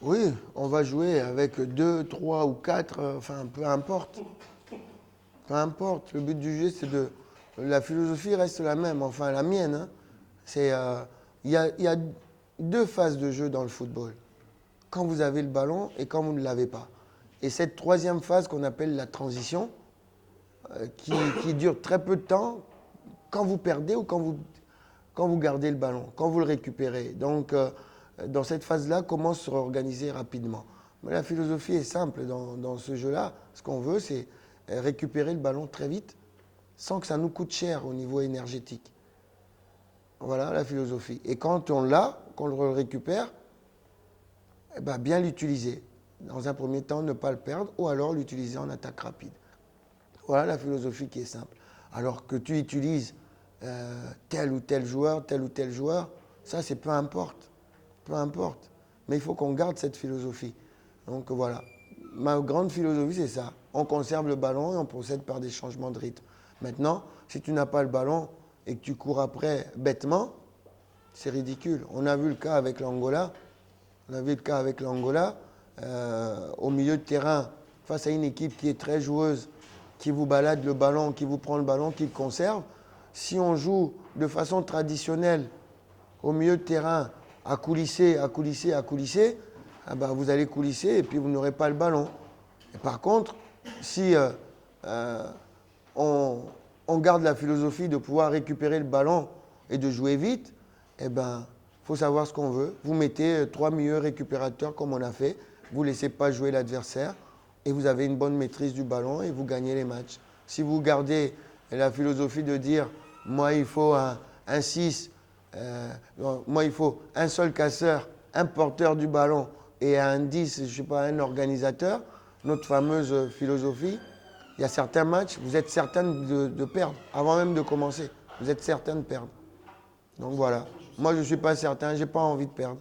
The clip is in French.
Oui, on va jouer avec 2, 3 ou 4, enfin peu importe. Peu importe. Le but du jeu, c'est de. La philosophie reste la même, enfin la mienne, hein. C'est, il y a deux phases de jeu dans le football. Quand vous avez le ballon et quand vous ne l'avez pas. Et cette troisième phase qu'on appelle la transition, qui dure très peu de temps, quand vous perdez ou quand vous gardez le ballon, quand vous le récupérez. Donc, dans cette phase-là, comment se réorganiser rapidement. Mais la philosophie est simple dans ce jeu-là. Ce qu'on veut, c'est récupérer le ballon très vite, sans que ça nous coûte cher au niveau énergétique. Voilà la philosophie. Et quand on l'a, qu'on le récupère, eh ben, bien l'utiliser. Dans un premier temps, ne pas le perdre, ou alors l'utiliser en attaque rapide. Voilà la philosophie qui est simple. Alors que tu utilises tel ou tel joueur, ça c'est peu importe. Peu importe. Mais il faut qu'on garde cette philosophie. Donc voilà. Ma grande philosophie, c'est ça. On conserve le ballon et on procède par des changements de rythme. Maintenant, si tu n'as pas le ballon et que tu cours après bêtement, c'est ridicule. On a vu le cas avec l'Angola. On a vu le cas avec l'Angola. Au milieu de terrain, face à une équipe qui est très joueuse, qui vous balade le ballon, qui vous prend le ballon, qui le conserve. Si on joue de façon traditionnelle au milieu de terrain, à coulisser, ah ben vous allez coulisser et puis vous n'aurez pas le ballon. Et par contre, si euh, on, on garde la philosophie de pouvoir récupérer le ballon et de jouer vite, eh ben, faut savoir ce qu'on veut. Vous mettez trois milieux récupérateurs comme on a fait, vous ne laissez pas jouer l'adversaire et vous avez une bonne maîtrise du ballon et vous gagnez les matchs. Si vous gardez la philosophie de dire moi il faut un 6, moi il faut un seul casseur, un porteur du ballon et un 10, je ne sais pas, un organisateur, notre fameuse philosophie, il y a certains matchs, vous êtes certain de perdre, avant même de commencer. Vous êtes certain de perdre. Donc voilà. Moi, je ne suis pas certain, je n'ai pas envie de perdre.